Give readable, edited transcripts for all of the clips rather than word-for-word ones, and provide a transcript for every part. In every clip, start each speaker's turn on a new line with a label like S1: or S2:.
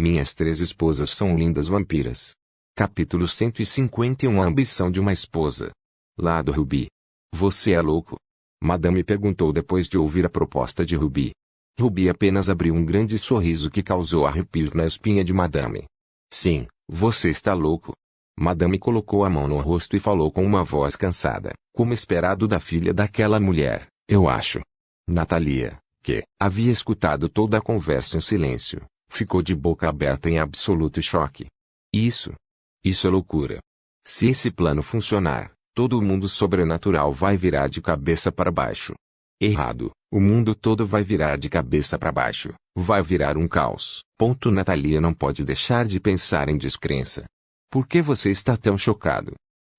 S1: Minhas 3 esposas são lindas vampiras. Capítulo 151 A ambição de uma esposa. Lado Ruby. Você é louco? Madame perguntou depois de ouvir a proposta de Ruby. Ruby apenas abriu um grande sorriso que causou arrepios na espinha de Madame. Sim, você está louco. Madame colocou a mão no rosto e falou com uma voz cansada, como esperado da filha daquela mulher, eu acho. Natalia, que havia escutado toda a conversa em silêncio, ficou de boca aberta em absoluto choque. Isso é loucura. Se esse plano funcionar, todo o mundo sobrenatural vai virar de cabeça para baixo. Errado, o mundo todo vai virar de cabeça para baixo, vai virar um caos. Natalia não pode deixar de pensar em descrença. Por que você está tão chocado?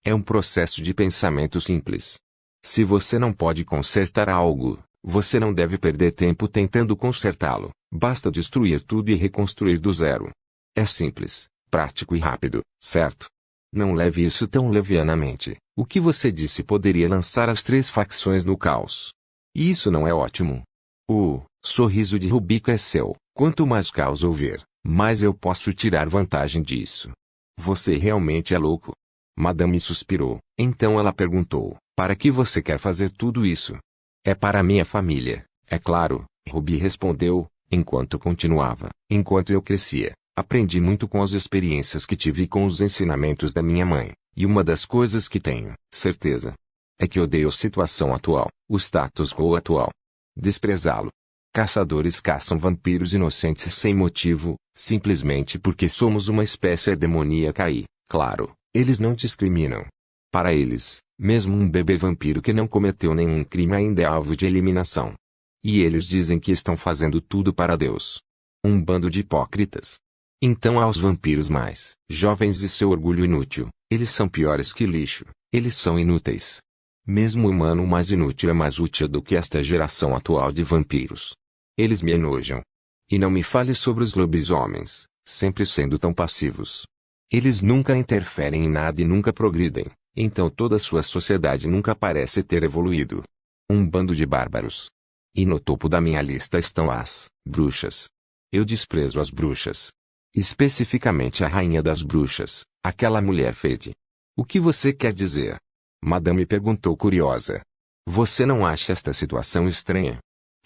S1: É um processo de pensamento simples. Se você não pode consertar algo, você não deve perder tempo tentando consertá-lo. Basta destruir tudo e reconstruir do zero. É simples, prático e rápido, certo? Não leve isso tão levianamente. O que você disse poderia lançar as 3 facções no caos. E isso não é ótimo. O sorriso de Ruby cresceu. Quanto mais caos houver, mais eu posso tirar vantagem disso. Você realmente é louco? Madame suspirou. Então ela perguntou, para que você quer fazer tudo isso? É para minha família, é claro, Ruby respondeu, enquanto continuava. Enquanto eu crescia, aprendi muito com as experiências que tive e com os ensinamentos da minha mãe, e uma das coisas que tenho certeza é que odeio a situação atual, o status quo atual. Desprezá-lo. Caçadores caçam vampiros inocentes sem motivo, simplesmente porque somos uma espécie demoníaca e, claro, eles não discriminam. Para eles, mesmo um bebê vampiro que não cometeu nenhum crime ainda é alvo de eliminação. E eles dizem que estão fazendo tudo para Deus. Um bando de hipócritas. Então há os vampiros mais jovens e seu orgulho inútil. Eles são piores que lixo. Eles são inúteis. Mesmo o humano mais inútil é mais útil do que esta geração atual de vampiros. Eles me enojam. E não me fale sobre os lobisomens, sempre sendo tão passivos. Eles nunca interferem em nada e nunca progridem, então toda sua sociedade nunca parece ter evoluído. Um bando de bárbaros. E no topo da minha lista estão as bruxas. Eu desprezo as bruxas. Especificamente a rainha das bruxas, aquela mulher Fade. O que você quer dizer? Madame perguntou curiosa. Você não acha esta situação estranha?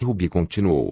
S1: Ruby continuou.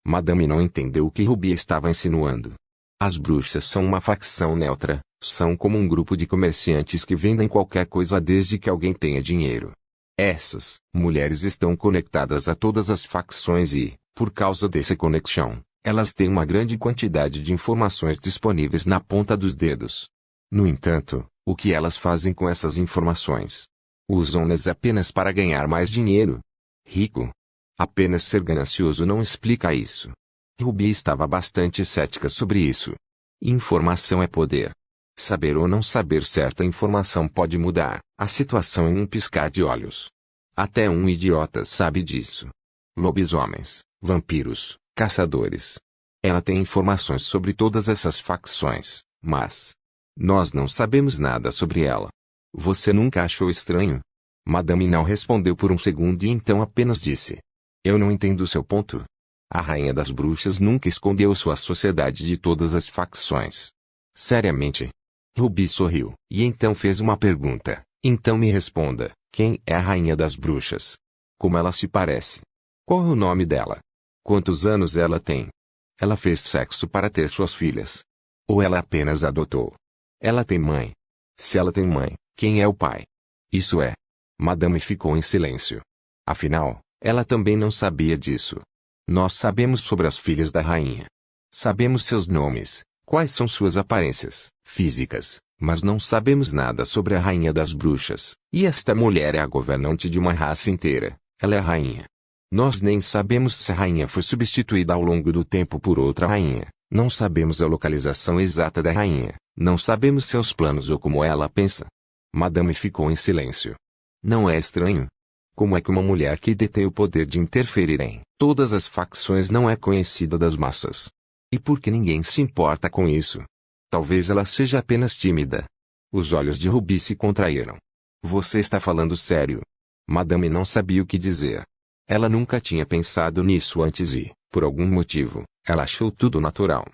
S1: Madame não entendeu o que Ruby estava insinuando. As bruxas são uma facção neutra, são como um grupo de comerciantes que vendem qualquer coisa desde que alguém tenha dinheiro. Essas mulheres estão conectadas a todas as facções e, por causa dessa conexão, elas têm uma grande quantidade de informações disponíveis na ponta dos dedos. No entanto, o que elas fazem com essas informações? Usam-nas apenas para ganhar mais dinheiro. Rico. Apenas ser ganancioso não explica isso. Ruby estava bastante cética sobre isso. Informação é poder. Saber ou não saber certa informação pode mudar a situação em um piscar de olhos. Até um idiota sabe disso. Lobisomens, vampiros, caçadores. Ela tem informações sobre todas essas facções, mas nós não sabemos nada sobre ela. Você nunca achou estranho? Madame não respondeu por um segundo e então apenas disse: eu não entendo seu ponto. A rainha das bruxas nunca escondeu sua sociedade de todas as facções. Seriamente? Ruby sorriu, e então fez uma pergunta. Então me responda, quem é a rainha das bruxas? Como ela se parece? Qual é o nome dela? Quantos anos ela tem? Ela fez sexo para ter suas filhas? Ou ela apenas adotou? Ela tem mãe? Se ela tem mãe, quem é o pai? Isso é. Madame ficou em silêncio. Afinal, ela também não sabia disso. Nós sabemos sobre as filhas da rainha. Sabemos seus nomes, quais são suas aparências físicas, mas não sabemos nada sobre a rainha das bruxas. E esta mulher é a governante de uma raça inteira. Ela é a rainha. Nós nem sabemos se a rainha foi substituída ao longo do tempo por outra rainha. Não sabemos a localização exata da rainha. Não sabemos seus planos ou como ela pensa. Madame ficou em silêncio. Não é estranho? Como é que uma mulher que detém o poder de interferir em todas as facções não é conhecida das massas? E por que ninguém se importa com isso? Talvez ela seja apenas tímida. Os olhos de Ruby se contraíram. Você está falando sério? Madame não sabia o que dizer. Ela nunca tinha pensado nisso antes e, por algum motivo, ela achou tudo natural.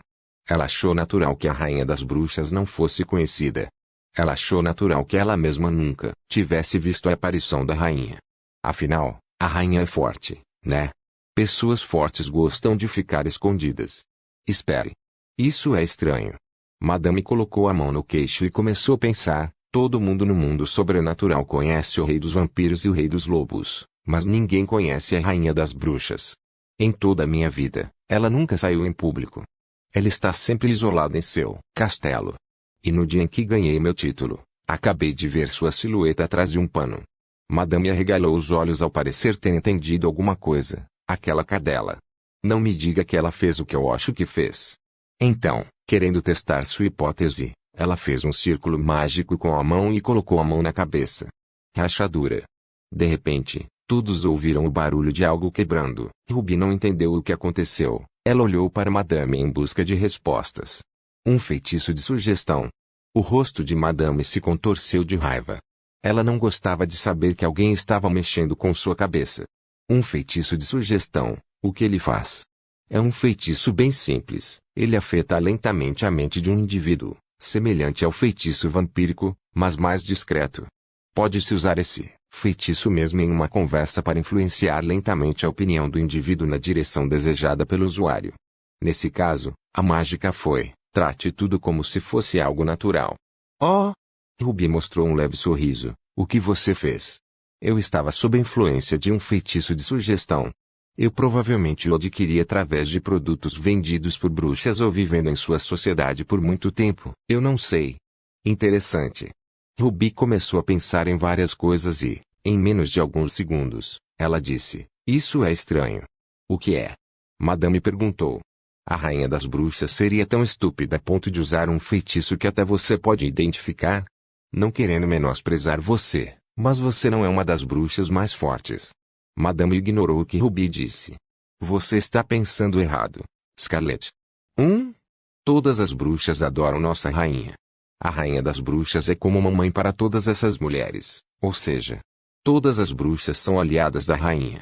S1: Ela achou natural que a rainha das bruxas não fosse conhecida. Ela achou natural que ela mesma nunca tivesse visto a aparição da rainha. Afinal, a rainha é forte, né? Pessoas fortes gostam de ficar escondidas. Espere. Isso é estranho. Madame colocou a mão no queixo e começou a pensar. Todo mundo no mundo sobrenatural conhece o rei dos vampiros e o rei dos lobos, mas ninguém conhece a rainha das bruxas. Em toda a minha vida, ela nunca saiu em público. Ela está sempre isolada em seu castelo. E no dia em que ganhei meu título, acabei de ver sua silhueta atrás de um pano. Madame arregalou os olhos ao parecer ter entendido alguma coisa. Aquela cadela. Não me diga que ela fez o que eu acho que fez. Então, querendo testar sua hipótese, ela fez um círculo mágico com a mão e colocou a mão na cabeça. Rachadura. De repente, todos ouviram o barulho de algo quebrando. Ruby não entendeu o que aconteceu. Ela olhou para Madame em busca de respostas. Um feitiço de sugestão. O rosto de Madame se contorceu de raiva. Ela não gostava de saber que alguém estava mexendo com sua cabeça. Um feitiço de sugestão, o que ele faz? É um feitiço bem simples. Ele afeta lentamente a mente de um indivíduo, semelhante ao feitiço vampírico, mas mais discreto. Pode-se usar esse feitiço mesmo em uma conversa para influenciar lentamente a opinião do indivíduo na direção desejada pelo usuário. Nesse caso, a mágica foi: trate tudo como se fosse algo natural. Oh! Ruby mostrou um leve sorriso. O que você fez? Eu estava sob a influência de um feitiço de sugestão. Eu provavelmente o adquiri através de produtos vendidos por bruxas ou vivendo em sua sociedade por muito tempo. Eu não sei. Interessante. Ruby começou a pensar em várias coisas e, em menos de alguns segundos, ela disse: Isso é estranho. O que é? Madame perguntou. A rainha das bruxas seria tão estúpida a ponto de usar um feitiço que até você pode identificar? Não querendo menosprezar você, mas você não é uma das bruxas mais fortes. Madame ignorou o que Ruby disse. Você está pensando errado, Scarlet. Todas as bruxas adoram nossa rainha. A rainha das bruxas é como uma mãe para todas essas mulheres, ou seja, todas as bruxas são aliadas da rainha.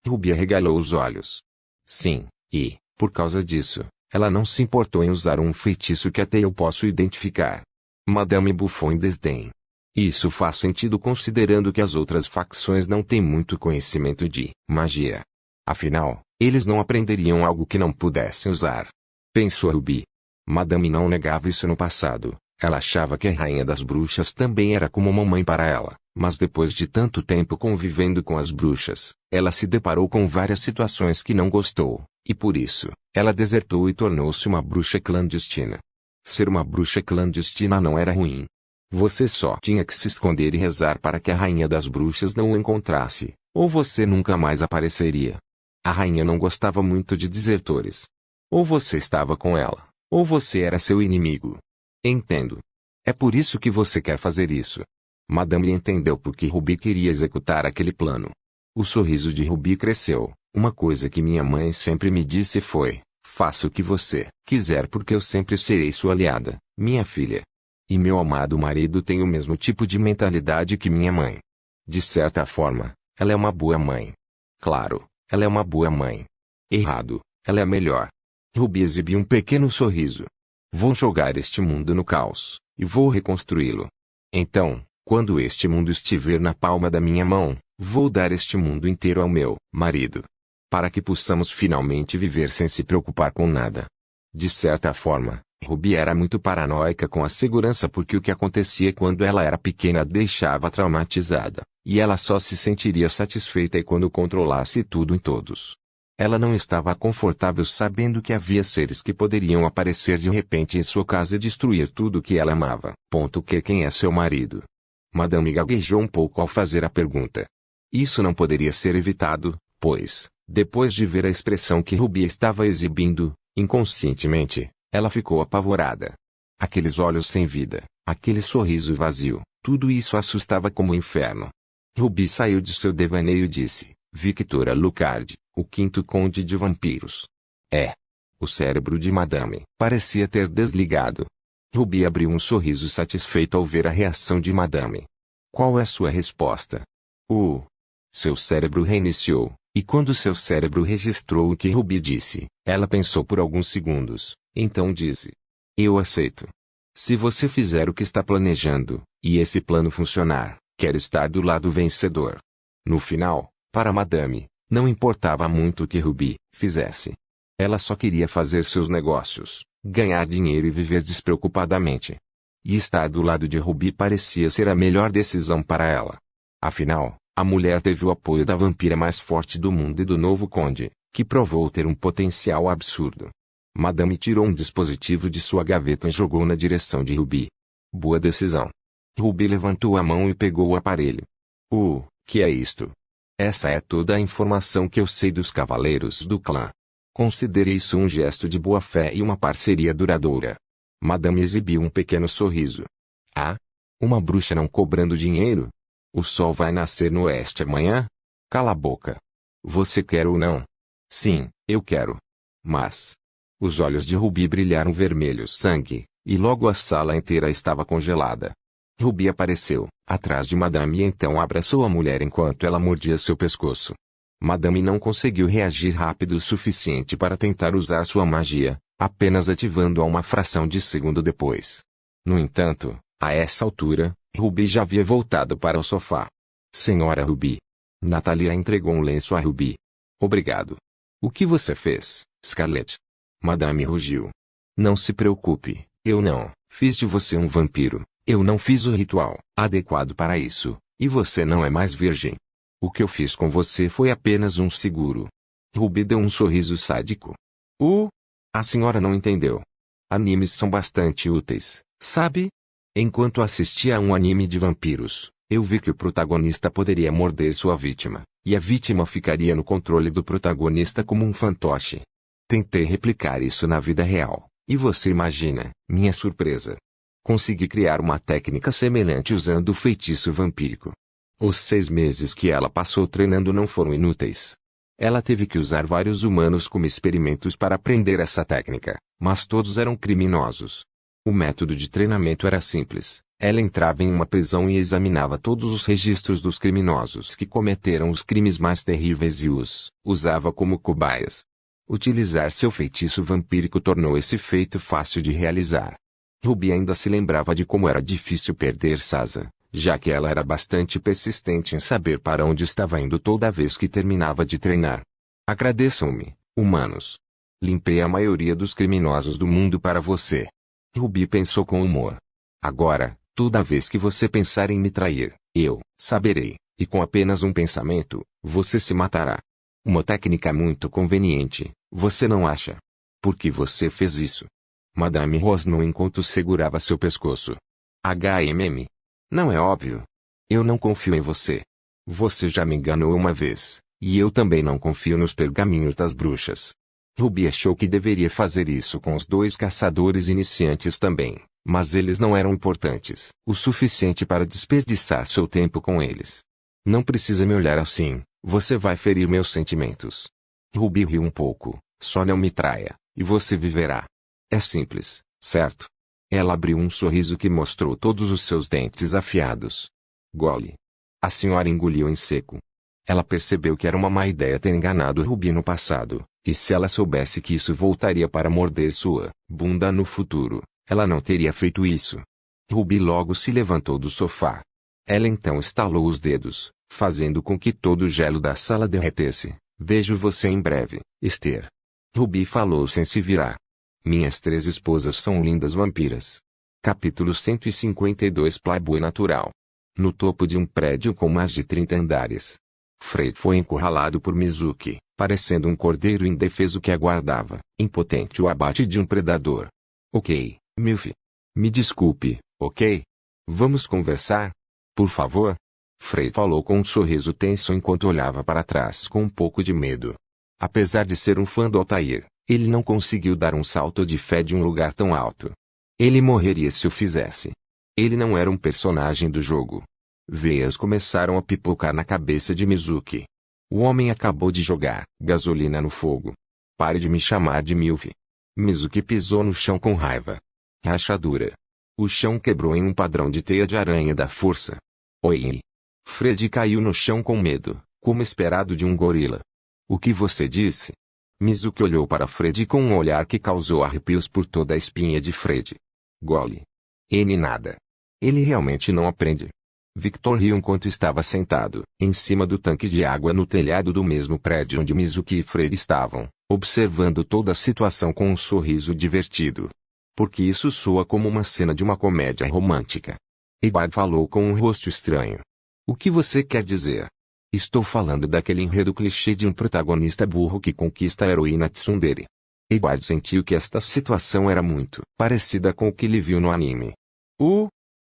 S1: Ruby arregalou os olhos. Sim, e, por causa disso, ela não se importou em usar um feitiço que até eu posso identificar. Madame bufou em desdém. Isso faz sentido considerando que as outras facções não têm muito conhecimento de magia. Afinal, eles não aprenderiam algo que não pudessem usar. Pensou Ruby. Madame não negava isso no passado. Ela achava que a rainha das bruxas também era como uma mãe para ela, mas depois de tanto tempo convivendo com as bruxas, ela se deparou com várias situações que não gostou, e por isso, ela desertou e tornou-se uma bruxa clandestina. Ser uma bruxa clandestina não era ruim. Você só tinha que se esconder e rezar para que a rainha das bruxas não o encontrasse, ou você nunca mais apareceria. A rainha não gostava muito de desertores. Ou você estava com ela, ou você era seu inimigo. Entendo. É por isso que você quer fazer isso. Madame entendeu por que Ruby queria executar aquele plano. O sorriso de Ruby cresceu. Uma coisa que minha mãe sempre me disse foi: faça o que você quiser porque eu sempre serei sua aliada, minha filha. E meu amado marido tem o mesmo tipo de mentalidade que minha mãe. De certa forma, ela é uma boa mãe. Claro, ela é uma boa mãe. Errado, ela é a melhor. Ruby exibiu um pequeno sorriso. Vou jogar este mundo no caos, e vou reconstruí-lo. Então, quando este mundo estiver na palma da minha mão, vou dar este mundo inteiro ao meu marido. Para que possamos finalmente viver sem se preocupar com nada. De certa forma, Ruby era muito paranoica com a segurança porque o que acontecia quando ela era pequena a deixava traumatizada, e ela só se sentiria satisfeita quando controlasse tudo e todos. Ela não estava confortável sabendo que havia seres que poderiam aparecer de repente em sua casa e destruir tudo que ela amava. Quem é seu marido? Madame gaguejou um pouco ao fazer a pergunta. Isso não poderia ser evitado, pois, depois de ver a expressão que Ruby estava exibindo, inconscientemente, ela ficou apavorada. Aqueles olhos sem vida, aquele sorriso vazio, tudo isso assustava como o inferno. Ruby saiu de seu devaneio e disse: Victor Alucard, o quinto conde de vampiros. O cérebro de Madame parecia ter desligado. Ruby abriu um sorriso satisfeito ao ver a reação de Madame. Qual é sua resposta? Seu cérebro reiniciou. E quando seu cérebro registrou o que Ruby disse, ela pensou por alguns segundos, então disse: eu aceito. Se você fizer o que está planejando, e esse plano funcionar, quero estar do lado vencedor. No final, para Madame, não importava muito o que Ruby fizesse. Ela só queria fazer seus negócios, ganhar dinheiro e viver despreocupadamente. E estar do lado de Ruby parecia ser a melhor decisão para ela. Afinal, a mulher teve o apoio da vampira mais forte do mundo e do novo conde, que provou ter um potencial absurdo. Madame tirou um dispositivo de sua gaveta e jogou na direção de Ruby. Boa decisão. Ruby levantou a mão e pegou o aparelho. Que é isto? Essa é toda a informação que eu sei dos cavaleiros do clã. Considere isso um gesto de boa-fé e uma parceria duradoura. Madame exibiu um pequeno sorriso. Ah? Uma bruxa não cobrando dinheiro? O sol vai nascer no oeste amanhã? Cala a boca. Você quer ou não? Sim, eu quero. Mas... Os olhos de Ruby brilharam vermelhos sangue, e logo a sala inteira estava congelada. Ruby apareceu, atrás de Madame e então abraçou a mulher enquanto ela mordia seu pescoço. Madame não conseguiu reagir rápido o suficiente para tentar usar sua magia, apenas ativando-a uma fração de segundo depois. No entanto, a essa altura, Ruby já havia voltado para o sofá. Senhora Ruby. Natalia entregou um lenço a Ruby. Obrigado. O que você fez, Scarlett? Madame rugiu. Não se preocupe, eu não fiz de você um vampiro. Eu não fiz o ritual adequado para isso, e você não é mais virgem. O que eu fiz com você foi apenas um seguro. Ruby deu um sorriso sádico. A senhora não entendeu. Animes são bastante úteis, sabe? Enquanto assistia a um anime de vampiros, eu vi que o protagonista poderia morder sua vítima, e a vítima ficaria no controle do protagonista como um fantoche. Tentei replicar isso na vida real, e você imagina, minha surpresa. Consegui criar uma técnica semelhante usando o feitiço vampírico. Os 6 meses que ela passou treinando não foram inúteis. Ela teve que usar vários humanos como experimentos para aprender essa técnica, mas todos eram criminosos. O método de treinamento era simples. Ela entrava em uma prisão e examinava todos os registros dos criminosos que cometeram os crimes mais terríveis e os usava como cobaias. Utilizar seu feitiço vampírico tornou esse feito fácil de realizar. Ruby ainda se lembrava de como era difícil perder Sasa, já que ela era bastante persistente em saber para onde estava indo toda vez que terminava de treinar. Agradeçam-me, humanos. Limpei a maioria dos criminosos do mundo para você. Ruby pensou com humor. Agora, toda vez que você pensar em me trair, eu saberei, e com apenas um pensamento, você se matará. Uma técnica muito conveniente, você não acha? Por que você fez isso? Madame rosnou enquanto segurava seu pescoço. Não é óbvio. Eu não confio em você. Você já me enganou uma vez, e eu também não confio nos pergaminhos das bruxas. Ruby achou que deveria fazer isso com os 2 caçadores iniciantes também, mas eles não eram importantes o suficiente para desperdiçar seu tempo com eles. Não precisa me olhar assim, você vai ferir meus sentimentos. Ruby riu um pouco. Só não me traia, e você viverá. É simples, certo? Ela abriu um sorriso que mostrou todos os seus dentes afiados. Gole. A senhora engoliu em seco. Ela percebeu que era uma má ideia ter enganado Ruby no passado, e se ela soubesse que isso voltaria para morder sua bunda no futuro, ela não teria feito isso. Ruby logo se levantou do sofá. Ela então estalou os dedos, fazendo com que todo o gelo da sala derretesse. Vejo você em breve, Esther. Ruby falou sem se virar. Minhas 3 esposas são lindas vampiras. Capítulo 152 Playboy natural. No topo de um prédio com mais de 30 andares. Fred foi encurralado por Mizuki, parecendo um cordeiro indefeso que aguardava, impotente o abate de um predador. Ok, Milf. Me desculpe, ok? Vamos conversar? Por favor? Fred falou com um sorriso tenso enquanto olhava para trás com um pouco de medo. Apesar de ser um fã do Altair, ele não conseguiu dar um salto de fé de um lugar tão alto. Ele morreria se o fizesse. Ele não era um personagem do jogo. Veias começaram a pipocar na cabeça de Mizuki. O homem acabou de jogar gasolina no fogo. Pare de me chamar de Milf. Mizuki pisou no chão com raiva. Rachadura. O chão quebrou em um padrão de teia de aranha da força. Oi. Fred caiu no chão com medo, como esperado de um gorila. O que você disse? Mizuki olhou para Fred com um olhar que causou arrepios por toda a espinha de Fred. Gole. Ele nada. Ele realmente não aprende. Victor riu enquanto estava sentado, em cima do tanque de água no telhado do mesmo prédio onde Mizuki e Fred estavam, observando toda a situação com um sorriso divertido. Porque isso soa como uma cena de uma comédia romântica. Edward falou com um rosto estranho. O que você quer dizer? Estou falando daquele enredo clichê de um protagonista burro que conquista a heroína tsundere. Edward sentiu que esta situação era muito parecida com o que ele viu no anime.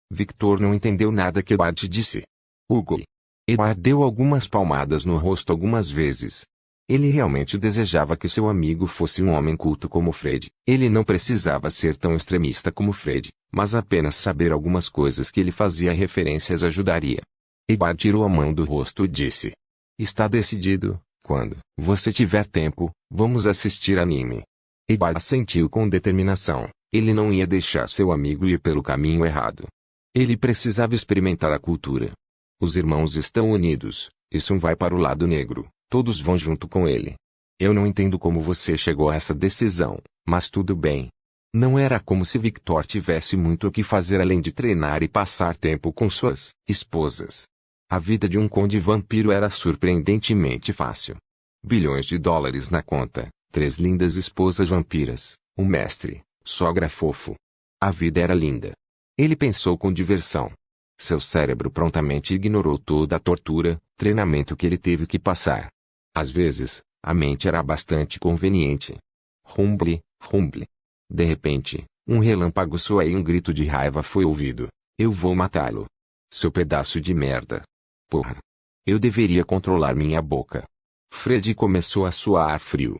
S1: Victor não entendeu nada que Edward disse. Hugo. Edward deu algumas palmadas no rosto algumas vezes. Ele realmente desejava que seu amigo fosse um homem culto como Fred. Ele não precisava ser tão extremista como Fred, mas apenas saber algumas coisas que ele fazia referências ajudaria. Edward tirou a mão do rosto e disse. Está decidido, quando você tiver tempo, vamos assistir anime. Edward assentiu com determinação. Ele não ia deixar seu amigo ir pelo caminho errado. Ele precisava experimentar a cultura. Os irmãos estão unidos, Issun vai para o lado negro, todos vão junto com ele. Eu não entendo como você chegou a essa decisão, mas tudo bem. Não era como se Victor tivesse muito o que fazer além de treinar e passar tempo com suas esposas. A vida de um conde vampiro era surpreendentemente fácil. Bilhões de dólares na conta, 3 lindas esposas vampiras, um mestre, sogra fofo. A vida era linda. Ele pensou com diversão. Seu cérebro prontamente ignorou toda a tortura, treinamento que ele teve que passar. Às vezes, a mente era bastante conveniente. Rumble, rumble. De repente, um relâmpago soou e um grito de raiva foi ouvido. Eu vou matá-lo. Seu pedaço de merda. Porra. Eu deveria controlar minha boca. Fred começou a suar frio.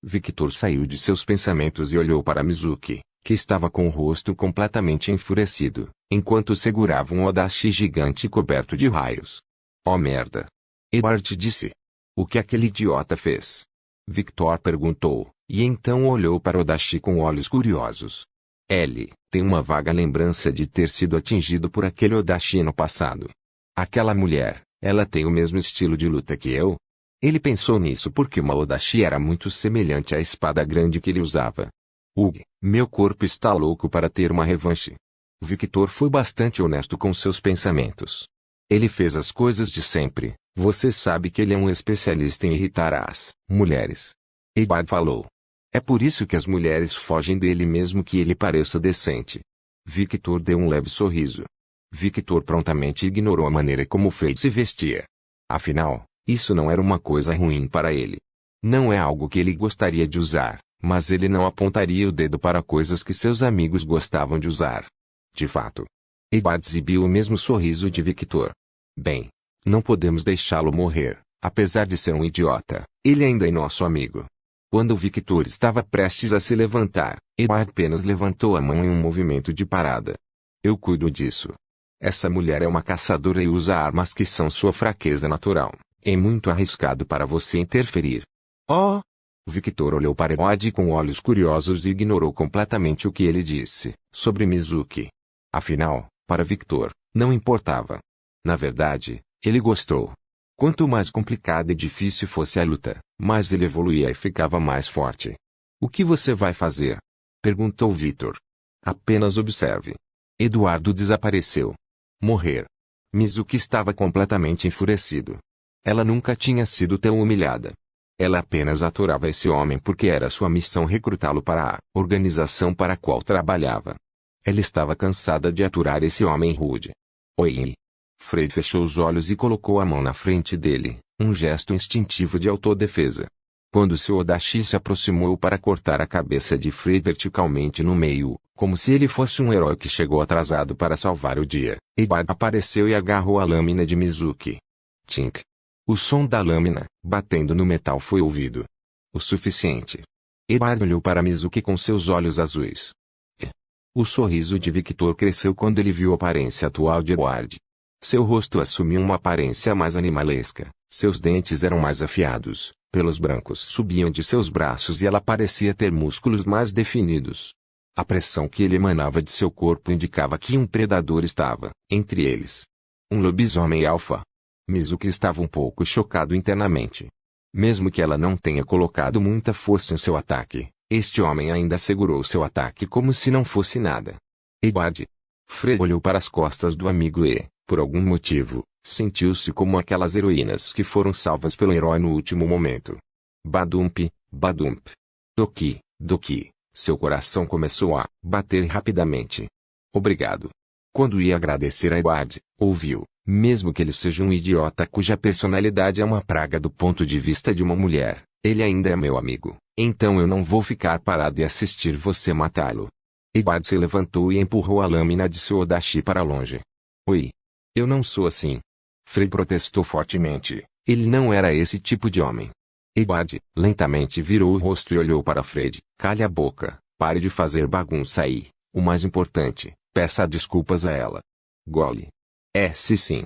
S1: Victor saiu de seus pensamentos e olhou para Mizuki, que estava com o rosto completamente enfurecido, enquanto segurava um odashi gigante coberto de raios. Oh merda! Edward disse. O que aquele idiota fez? Victor perguntou, e então olhou para Odashi com olhos curiosos. Ele tem uma vaga lembrança de ter sido atingido por aquele Odashi no passado. Aquela mulher, ela tem o mesmo estilo de luta que eu? Ele pensou nisso porque uma Odashi era muito semelhante à espada grande que ele usava. Meu corpo está louco para ter uma revanche. Victor foi bastante honesto com seus pensamentos. Ele fez as coisas de sempre. Você sabe que ele é um especialista em irritar as mulheres. Edward falou. É por isso que as mulheres fogem dele mesmo que ele pareça decente. Victor deu um leve sorriso. Victor prontamente ignorou a maneira como Fred se vestia. Afinal, isso não era uma coisa ruim para ele. Não é algo que ele gostaria de usar, mas ele não apontaria o dedo para coisas que seus amigos gostavam de usar. De fato, Edward exibiu o mesmo sorriso de Victor. Bem, não podemos deixá-lo morrer, apesar de ser um idiota, ele ainda é nosso amigo. Quando Victor estava prestes a se levantar, Edward apenas levantou a mão em um movimento de parada. Eu cuido disso. Essa mulher é uma caçadora e usa armas que são sua fraqueza natural. É muito arriscado para você interferir. Victor olhou para Edward com olhos curiosos e ignorou completamente o que ele disse sobre Mizuki. Afinal, para Victor, não importava. Na verdade, ele gostou. Quanto mais complicada e difícil fosse a luta, mais ele evoluía e ficava mais forte. O que você vai fazer? Perguntou Victor. Apenas observe. Eduardo desapareceu. Morrer. Mizuki estava completamente enfurecido. Ela nunca tinha sido tão humilhada. Ela apenas aturava esse homem porque era sua missão recrutá-lo para a organização para a qual trabalhava. Ela estava cansada de aturar esse homem rude. Oi. Fred fechou os olhos e colocou a mão na frente dele, um gesto instintivo de autodefesa. Quando seu Odashi se aproximou para cortar a cabeça de Fred verticalmente no meio, como se ele fosse um herói que chegou atrasado para salvar o dia, Edward apareceu e agarrou a lâmina de Mizuki. Tink. O som da lâmina, batendo no metal foi ouvido. O suficiente. Edward olhou para Mizuki com seus olhos azuis. O sorriso de Victor cresceu quando ele viu a aparência atual de Edward. Seu rosto assumiu uma aparência mais animalesca, seus dentes eram mais afiados, pelos brancos subiam de seus braços e ela parecia ter músculos mais definidos. A pressão que ele emanava de seu corpo indicava que um predador estava entre eles. Um lobisomem alfa. Mizuki estava um pouco chocado internamente. Mesmo que ela não tenha colocado muita força em seu ataque, este homem ainda segurou seu ataque como se não fosse nada. Edward. Fred olhou para as costas do amigo e, por algum motivo, sentiu-se como aquelas heroínas que foram salvas pelo herói no último momento. Badump, badump. Doki, doki. Seu coração começou a bater rapidamente. Obrigado. Quando ia agradecer a Edward, ouviu, mesmo que ele seja um idiota cuja personalidade é uma praga do ponto de vista de uma mulher, ele ainda é meu amigo, então eu não vou ficar parado e assistir você matá-lo. Edward se levantou e empurrou a lâmina de seu Odachi para longe. Oi. Eu não sou assim. Fred protestou fortemente, ele não era esse tipo de homem. Edward, lentamente virou o rosto e olhou para Fred. Calhe a boca, pare de fazer bagunça aí. O mais importante, peça desculpas a ela. Gole. Sim.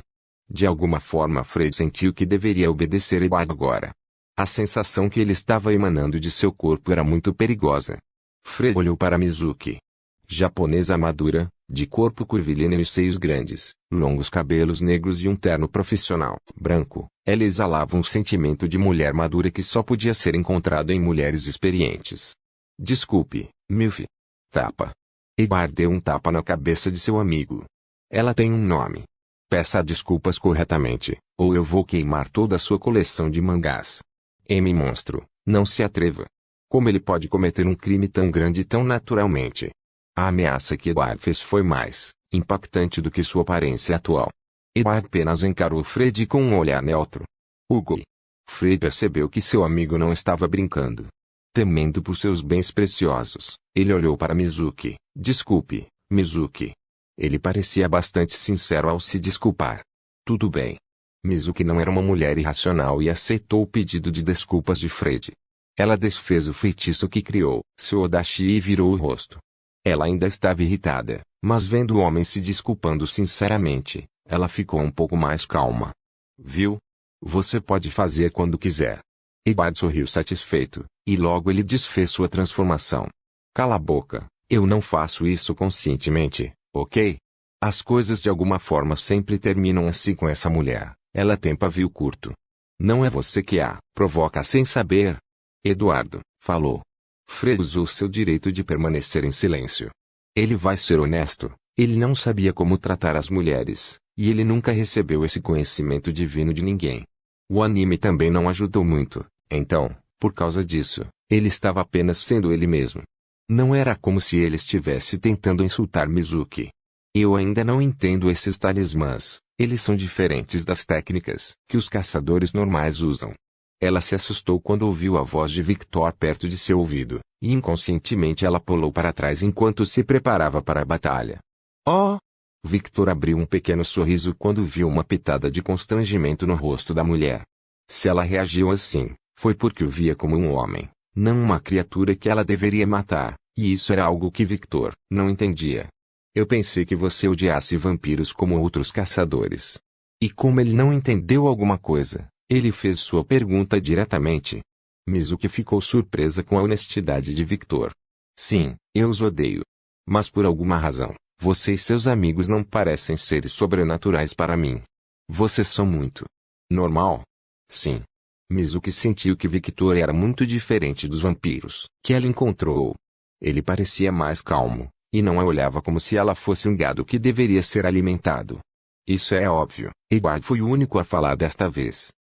S1: De alguma forma Fred sentiu que deveria obedecer Edward agora. A sensação que ele estava emanando de seu corpo era muito perigosa. Fred olhou para Mizuki. Japonesa madura, de corpo curvilíneo e seios grandes, longos cabelos negros e um terno profissional, branco. Ela exalava um sentimento de mulher madura que só podia ser encontrado em mulheres experientes. Desculpe, Milf. Tapa. Edward deu um tapa na cabeça de seu amigo. Ela tem um nome. Peça desculpas corretamente, ou eu vou queimar toda a sua coleção de mangás. Monstro, não se atreva. Como ele pode cometer um crime tão grande tão naturalmente? A ameaça que Edward fez foi mais impactante do que sua aparência atual. Edward apenas encarou Fred com um olhar neutro. Hugo. Fred percebeu que seu amigo não estava brincando. Temendo por seus bens preciosos, ele olhou para Mizuki. Desculpe, Mizuki. Ele parecia bastante sincero ao se desculpar. Tudo bem. Mizuki não era uma mulher irracional e aceitou o pedido de desculpas de Fred. Ela desfez o feitiço que criou, seu Odachi, e virou o rosto. Ela ainda estava irritada, mas vendo o homem se desculpando sinceramente, ela ficou um pouco mais calma. Viu? Você pode fazer quando quiser. Edward sorriu satisfeito, e logo ele desfez sua transformação. Cala a boca, eu não faço isso conscientemente, ok? As coisas de alguma forma sempre terminam assim com essa mulher, ela tem pavio curto. Não é você que a provoca sem saber. Eduardo, falou. Fred usou seu direito de permanecer em silêncio. Ele vai ser honesto, ele não sabia como tratar as mulheres, e ele nunca recebeu esse conhecimento divino de ninguém. O anime também não ajudou muito, então, por causa disso, ele estava apenas sendo ele mesmo. Não era como se ele estivesse tentando insultar Mizuki. Eu ainda não entendo esses talismãs, eles são diferentes das técnicas que os caçadores normais usam. Ela se assustou quando ouviu a voz de Victor perto de seu ouvido, e inconscientemente ela pulou para trás enquanto se preparava para a batalha. Oh! Victor abriu um pequeno sorriso quando viu uma pitada de constrangimento no rosto da mulher. Se ela reagiu assim, foi porque o via como um homem, não uma criatura que ela deveria matar, e isso era algo que Victor não entendia. Eu pensei que você odiasse vampiros como outros caçadores. E como ele não entendeu alguma coisa, ele fez sua pergunta diretamente. Mizuki ficou surpresa com a honestidade de Victor. Sim, eu os odeio. Mas por alguma razão, você e seus amigos não parecem seres sobrenaturais para mim. Vocês são muito normal. Sim. Mizuki sentiu que Victor era muito diferente dos vampiros que ela encontrou. Ele parecia mais calmo, e não a olhava como se ela fosse um gado que deveria ser alimentado. Isso é óbvio. Edward foi o único a falar desta vez.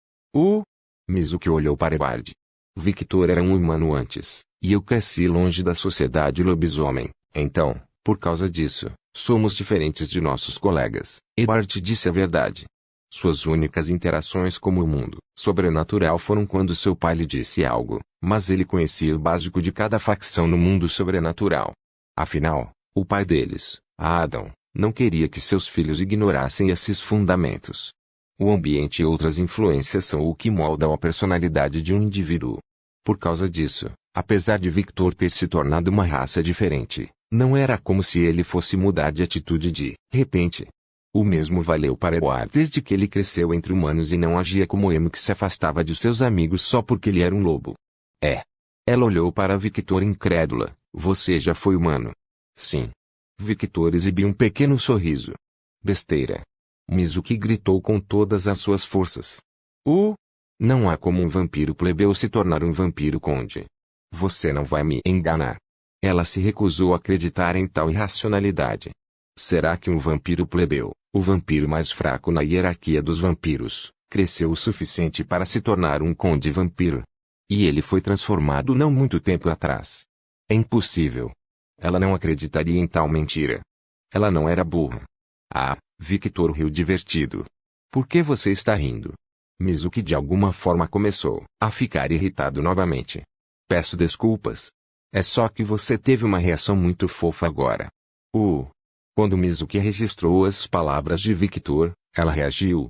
S1: Mizuki olhou para Edward. Victor era um humano antes, e eu cresci longe da sociedade lobisomem, então, por causa disso, somos diferentes de nossos colegas. Edward disse a verdade. Suas únicas interações com o mundo sobrenatural foram quando seu pai lhe disse algo, mas ele conhecia o básico de cada facção no mundo sobrenatural. Afinal, o pai deles, Adam, não queria que seus filhos ignorassem esses fundamentos. O ambiente e outras influências são o que moldam a personalidade de um indivíduo. Por causa disso, apesar de Victor ter se tornado uma raça diferente, não era como se ele fosse mudar de atitude de repente. O mesmo valeu para Edward desde que ele cresceu entre humanos e não agia como emo que se afastava de seus amigos só porque ele era um lobo. Ela olhou para Victor incrédula. Você já foi humano? Sim. Victor exibiu um pequeno sorriso. Besteira. Mizuki gritou com todas as suas forças. Não há como um vampiro plebeu se tornar um vampiro conde. Você não vai me enganar. Ela se recusou a acreditar em tal irracionalidade. Será que um vampiro plebeu, o vampiro mais fraco na hierarquia dos vampiros, cresceu o suficiente para se tornar um conde vampiro? E ele foi transformado não muito tempo atrás. É impossível. Ela não acreditaria em tal mentira. Ela não era burra. Ah, Victor riu divertido. Por que você está rindo? Mizuki de alguma forma começou a ficar irritado novamente. Peço desculpas. É só que você teve uma reação muito fofa agora. Quando Mizuki registrou as palavras de Victor, ela reagiu,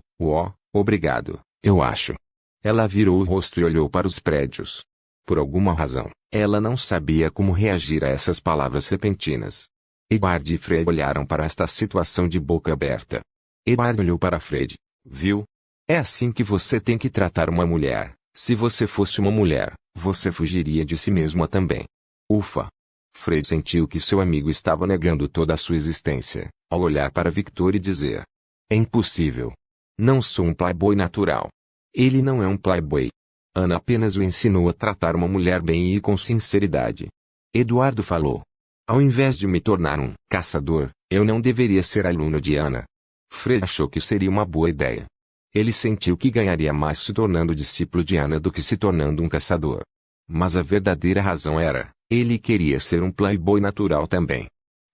S1: obrigado, eu acho. Ela virou o rosto e olhou para os prédios. Por alguma razão, ela não sabia como reagir a essas palavras repentinas. Edward e Fred olharam para esta situação de boca aberta. Edward olhou para Fred. Viu? É assim que você tem que tratar uma mulher. Se você fosse uma mulher, você fugiria de si mesma também. Ufa! Fred sentiu que seu amigo estava negando toda a sua existência, ao olhar para Victor e dizer: é impossível. Não sou um playboy natural. Ele não é um playboy. Ana apenas o ensinou a tratar uma mulher bem e com sinceridade. Eduardo falou: ao invés de me tornar um caçador, eu não deveria ser aluno de Ana. Fred achou que seria uma boa ideia. Ele sentiu que ganharia mais se tornando discípulo de Ana do que se tornando um caçador. Mas a verdadeira razão era: ele queria ser um playboy natural também.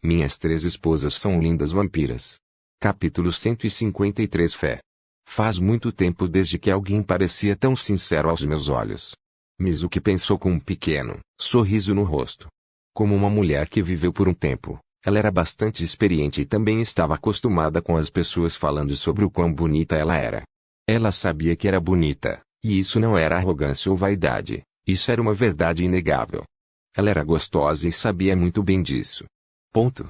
S1: Minhas 3 esposas são lindas vampiras. Capítulo 153 Fé. Faz muito tempo desde que alguém parecia tão sincero aos meus olhos. Mizuki pensou com um pequeno sorriso no rosto. Como uma mulher que viveu por um tempo, ela era bastante experiente e também estava acostumada com as pessoas falando sobre o quão bonita ela era. Ela sabia que era bonita, e isso não era arrogância ou vaidade, isso era uma verdade inegável. Ela era gostosa e sabia muito bem disso. Ponto.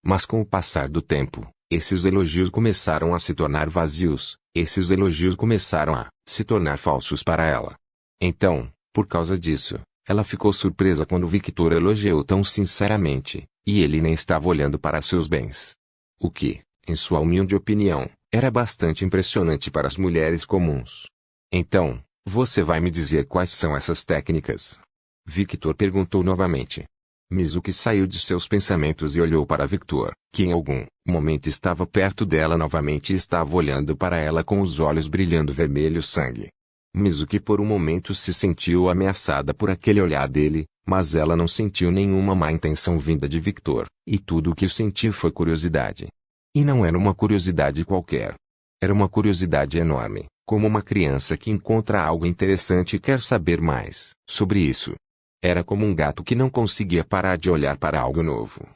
S1: Mas com o passar do tempo, esses elogios começaram a se tornar vazios, esses elogios começaram a se tornar falsos para ela. Então, por causa disso, ela ficou surpresa quando Victor elogiou tão sinceramente, e ele nem estava olhando para seus bens. O que, em sua humilde opinião, era bastante impressionante para as mulheres comuns. Então, você vai me dizer quais são essas técnicas? Victor perguntou novamente. Mizuki saiu de seus pensamentos e olhou para Victor, que em algum momento estava perto dela novamente e estava olhando para ela com os olhos brilhando vermelho sangue. Mizuki por um momento se sentiu ameaçada por aquele olhar dele, mas ela não sentiu nenhuma má intenção vinda de Victor, e tudo o que sentiu foi curiosidade. E não era uma curiosidade qualquer. Era uma curiosidade enorme, como uma criança que encontra algo interessante e quer saber mais sobre isso. Era como um gato que não conseguia parar de olhar para algo novo.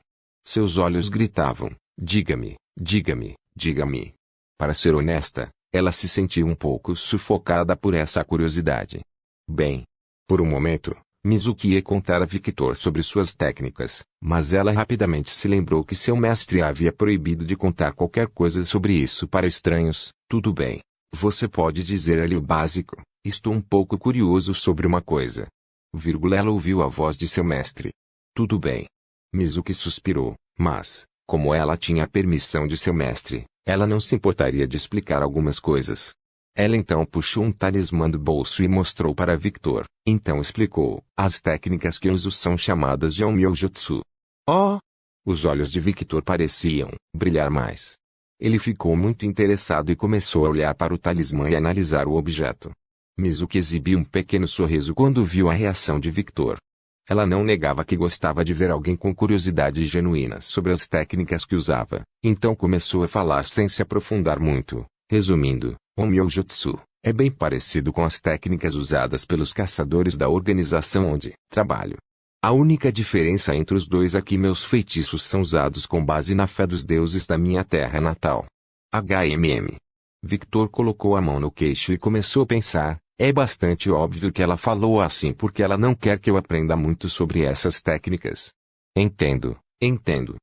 S1: Seus olhos gritavam: diga-me, diga-me, diga-me. Para ser honesta, ela se sentiu um pouco sufocada por essa curiosidade. Bem, por um momento, Mizuki ia contar a Victor sobre suas técnicas, mas ela rapidamente se lembrou que seu mestre a havia proibido de contar qualquer coisa sobre isso para estranhos. Tudo bem. Você pode dizer-lhe o básico: estou um pouco curioso sobre uma coisa. Ela ouviu a voz de seu mestre. Tudo bem. Mizuki suspirou, mas, como ela tinha a permissão de seu mestre, ela não se importaria de explicar algumas coisas. Ela então puxou um talismã do bolso e mostrou para Victor. Então explicou: as técnicas que uso são chamadas de Onmyojutsu. Oh! Os olhos de Victor pareciam brilhar mais. Ele ficou muito interessado e começou a olhar para o talismã e analisar o objeto. Mizuki exibiu um pequeno sorriso quando viu a reação de Victor. Ela não negava que gostava de ver alguém com curiosidade genuína sobre as técnicas que usava, então começou a falar sem se aprofundar muito. Resumindo, Onmyojutsu é bem parecido com as técnicas usadas pelos caçadores da organização onde trabalho. A única diferença entre os dois é que meus feitiços são usados com base na fé dos deuses da minha terra natal. Victor colocou a mão no queixo e começou a pensar. É bastante óbvio que ela falou assim porque ela não quer que eu aprenda muito sobre essas técnicas. Entendo, entendo.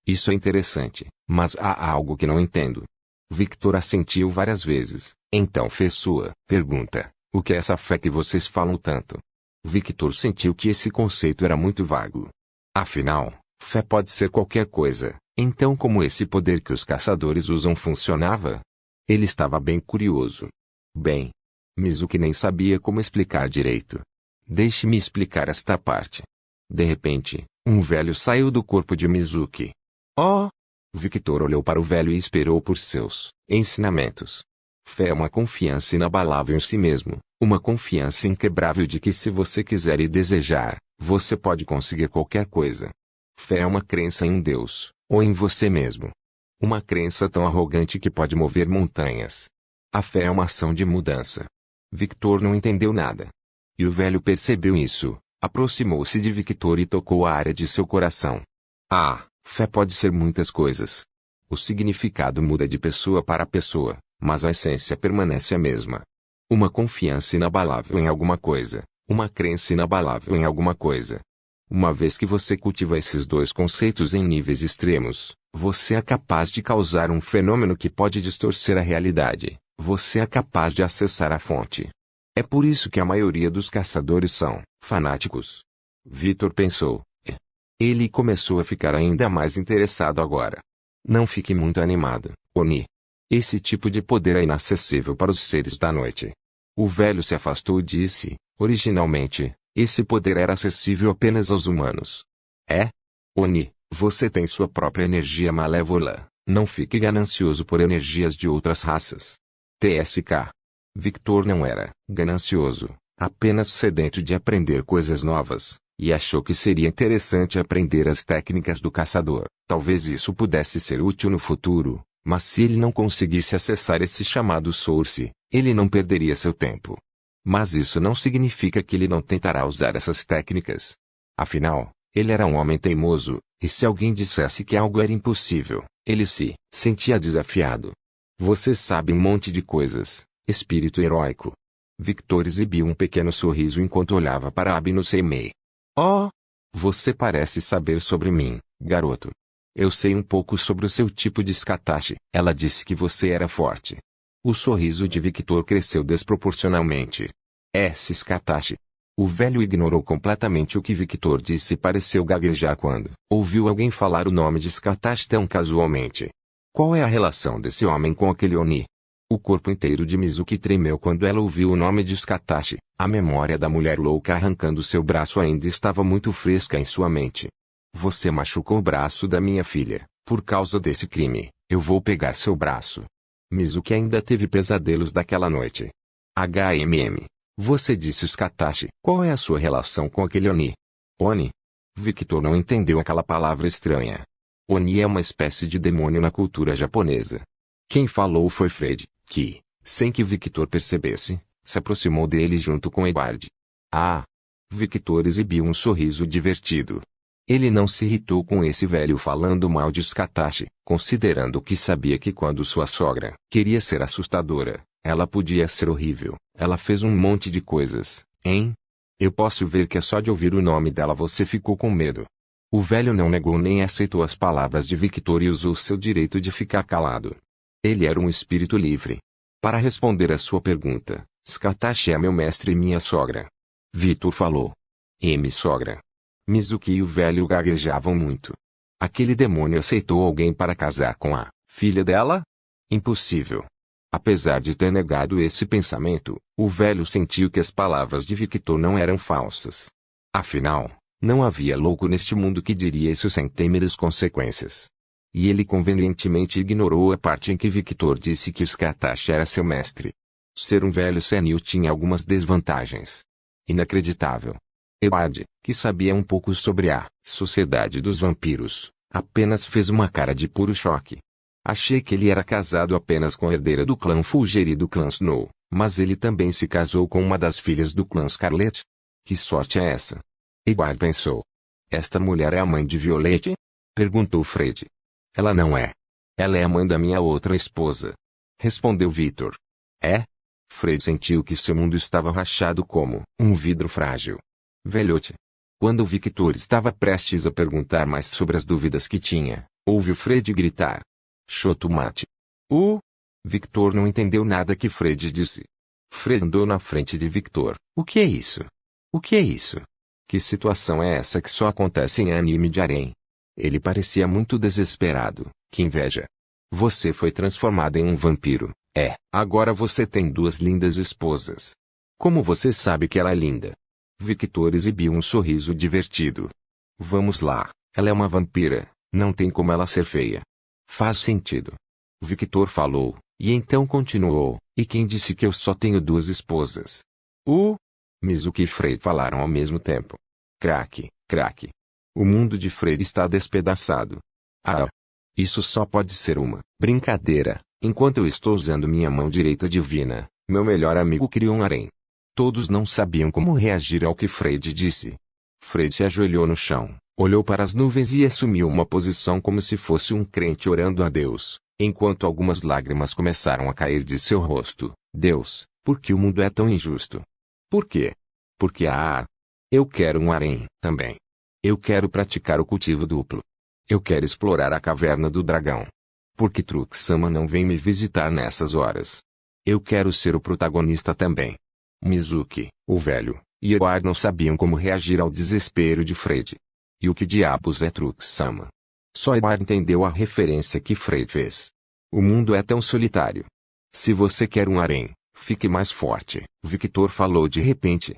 S1: Isso é interessante, mas há algo que não entendo. Victor assentiu várias vezes, então fez sua pergunta: o que é essa fé que vocês falam tanto? Victor sentiu que esse conceito era muito vago. Afinal, fé pode ser qualquer coisa, então como esse poder que os caçadores usam funcionava? Ele estava bem curioso. Bem, Mizuki nem sabia como explicar direito. Deixe-me explicar esta parte. De repente, um velho saiu do corpo de Mizuki. Oh! Victor olhou para o velho e esperou por seus ensinamentos. Fé é uma confiança inabalável em si mesmo, uma confiança inquebrável de que se você quiser e desejar, você pode conseguir qualquer coisa. Fé é uma crença em um Deus, ou em você mesmo. Uma crença tão arrogante que pode mover montanhas. A fé é uma ação de mudança. Victor não entendeu nada. E o velho percebeu isso, aproximou-se de Victor e tocou a área de seu coração. Ah, fé pode ser muitas coisas. O significado muda de pessoa para pessoa, mas a essência permanece a mesma. Uma confiança inabalável em alguma coisa, uma crença inabalável em alguma coisa. Uma vez que você cultiva esses dois conceitos em níveis extremos, você é capaz de causar um fenômeno que pode distorcer a realidade. Você é capaz de acessar a fonte. É por isso que a maioria dos caçadores são fanáticos. Victor pensou. Ele começou a ficar ainda mais interessado agora. Não fique muito animado, Oni. Esse tipo de poder é inacessível para os seres da noite. O velho se afastou e disse, originalmente, esse poder era acessível apenas aos humanos. É? Oni, você tem sua própria energia malévola, não fique ganancioso por energias de outras raças. TSK. Victor não era ganancioso, apenas sedento de aprender coisas novas, e achou que seria interessante aprender as técnicas do caçador. Talvez isso pudesse ser útil no futuro, mas se ele não conseguisse acessar esse chamado Source, ele não perderia seu tempo. Mas isso não significa que ele não tentará usar essas técnicas. Afinal, ele era um homem teimoso, e se alguém dissesse que algo era impossível, ele se sentia desafiado. Você sabe um monte de coisas, espírito heróico. Victor exibiu um pequeno sorriso enquanto olhava para Abino Seimei. Oh! Você parece saber sobre mim, garoto. Eu sei um pouco sobre o seu tipo de Skatashi. Ela disse que você era forte. O sorriso de Victor cresceu desproporcionalmente. Skatashi. O velho ignorou completamente o que Victor disse e pareceu gaguejar quando ouviu alguém falar o nome de Skatashi tão casualmente. Qual é a relação desse homem com aquele Oni? O corpo inteiro de Mizuki tremeu quando ela ouviu o nome de Skatashi. A memória da mulher louca arrancando seu braço ainda estava muito fresca em sua mente. Você machucou o braço da minha filha. Por causa desse crime, eu vou pegar seu braço. Mizuki ainda teve pesadelos daquela noite. Você disse Skatashi. Qual é a sua relação com aquele Oni? Oni? Victor não entendeu aquela palavra estranha. Oni é uma espécie de demônio na cultura japonesa. Quem falou foi Fred, que, sem que Victor percebesse, se aproximou dele junto com Edward. Ah! Victor exibiu um sorriso divertido. Ele não se irritou com esse velho falando mal de Skatashi, considerando que sabia que quando sua sogra queria ser assustadora, ela podia ser horrível. Ela fez um monte de coisas, hein? Eu posso ver que é só de ouvir o nome dela você ficou com medo. O velho não negou nem aceitou as palavras de Victor e usou seu direito de ficar calado. Ele era um espírito livre. Para responder a sua pergunta, Skatashi é meu mestre e minha sogra. Victor falou. Sogra. Mizuki e o velho gaguejavam muito. Aquele demônio aceitou alguém para casar com a filha dela? Impossível. Apesar de ter negado esse pensamento, o velho sentiu que as palavras de Victor não eram falsas. Afinal, não havia louco neste mundo que diria isso sem temer as consequências. E ele convenientemente ignorou a parte em que Victor disse que Skatashi era seu mestre. Ser um velho senil tinha algumas desvantagens. Inacreditável. Edward, que sabia um pouco sobre a sociedade dos vampiros, apenas fez uma cara de puro choque. Achei que ele era casado apenas com a herdeira do clã Fulger e do clã Snow, mas ele também se casou com uma das filhas do clã Scarlet? Que sorte é essa? Edward pensou. Esta mulher é a mãe de Violette? Perguntou Fred. Ela não é. Ela é a mãe da minha outra esposa. Respondeu Victor. É? Fred sentiu que seu mundo estava rachado como um vidro frágil. Velhote. Quando Victor estava prestes a perguntar mais sobre as dúvidas que tinha, ouviu Fred gritar. Chotomate. Victor não entendeu nada que Fred disse. Fred andou na frente de Victor. O que é isso? O que é isso? Que situação é essa que só acontece em anime de harém? Ele parecia muito desesperado. Que inveja. Você foi transformado em um vampiro, Agora você tem duas lindas esposas. Como você sabe que ela é linda? Victor exibiu um sorriso divertido. Vamos lá, ela é uma vampira, não tem como ela ser feia. Faz sentido. Victor falou, e então continuou, e quem disse que eu só tenho duas esposas? Mizuki e Fred falaram ao mesmo tempo. Craque. O mundo de Fred está despedaçado. Isso só pode ser uma brincadeira. Enquanto eu estou usando minha mão direita divina, meu melhor amigo criou um harém. Todos não sabiam como reagir ao que Fred disse. Fred se ajoelhou no chão, olhou para as nuvens e assumiu uma posição como se fosse um crente orando a Deus, enquanto algumas lágrimas começaram a cair de seu rosto. Deus, por que o mundo é tão injusto? Por quê? Porque eu quero um harém também. Eu quero praticar o cultivo duplo. Eu quero explorar a caverna do dragão. Por que Truk-sama não vem me visitar nessas horas? Eu quero ser o protagonista também. Mizuki, o velho, e Edward não sabiam como reagir ao desespero de Fred. E o que diabos é Truk-sama? Só Edward entendeu a referência que Fred fez. O mundo é tão solitário. Se você quer um harém, fique mais forte, Victor falou de repente.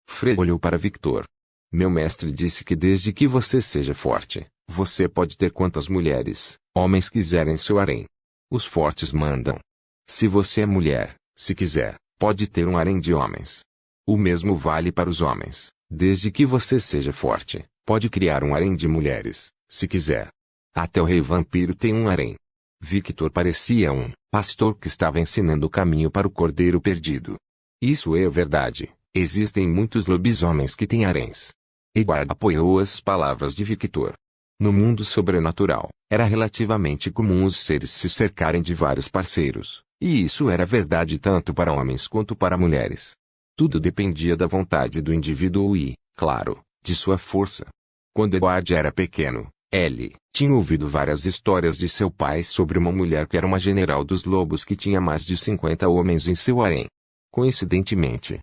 S1: Fred olhou para Victor. Meu mestre disse que desde que você seja forte, você pode ter quantas mulheres, homens quiserem em seu harém. Os fortes mandam. Se você é mulher, se quiser, pode ter um harém de homens. O mesmo vale para os homens. Desde que você seja forte, pode criar um harém de mulheres, se quiser. Até o rei vampiro tem um harém. Victor parecia um pastor que estava ensinando o caminho para o cordeiro perdido. Isso é verdade. Existem muitos lobisomens que têm haréns. Edward apoiou as palavras de Victor. No mundo sobrenatural, era relativamente comum os seres se cercarem de vários parceiros, e isso era verdade tanto para homens quanto para mulheres. Tudo dependia da vontade do indivíduo e, claro, de sua força. Quando Edward era pequeno, Ellie tinha ouvido várias histórias de seu pai sobre uma mulher que era uma general dos lobos que tinha mais de 50 homens em seu harém. Coincidentemente,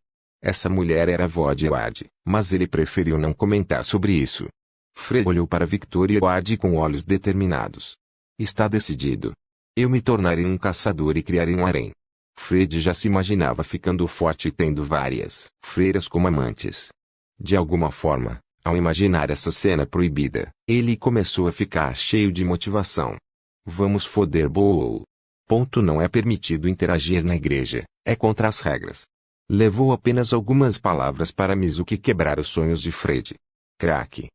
S1: essa mulher era a avó de Edward, mas ele preferiu não comentar sobre isso. Fred olhou para Victor e Edward com olhos determinados. Está decidido. Eu me tornarei um caçador e criarei um harém. Fred já se imaginava ficando forte e tendo várias freiras como amantes. De alguma forma, ao imaginar essa cena proibida, ele começou a ficar cheio de motivação. Vamos foder Boou. Não é permitido interagir na igreja, é contra as regras. Levou apenas algumas palavras para Mizuki quebrar os sonhos de Fred. Craque.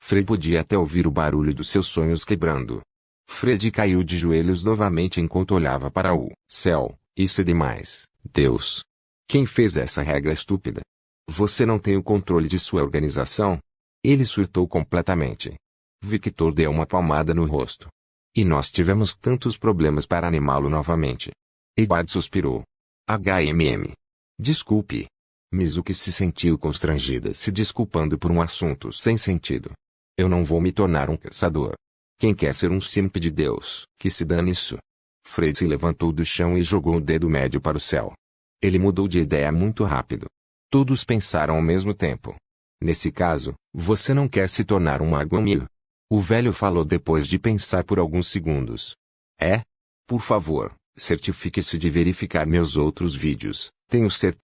S1: Fred podia até ouvir o barulho dos seus sonhos quebrando. Fred caiu de joelhos novamente enquanto olhava para o céu. Isso é demais, Deus. Quem fez essa regra estúpida? Você não tem o controle de sua organização? Ele surtou completamente. Victor deu uma palmada no rosto. E nós tivemos tantos problemas para animá-lo novamente. Edward suspirou. Desculpe. Mizuki se sentiu constrangida se desculpando por um assunto sem sentido. Eu não vou me tornar um caçador. Quem quer ser um simp de Deus, que se dane isso. Fred se levantou do chão e jogou o dedo médio para o céu. Ele mudou de ideia muito rápido. Todos pensaram ao mesmo tempo. Nesse caso, você não quer se tornar um Argumil? O velho falou depois de pensar por alguns segundos. Por favor, certifique-se de verificar meus outros vídeos. Tenho certeza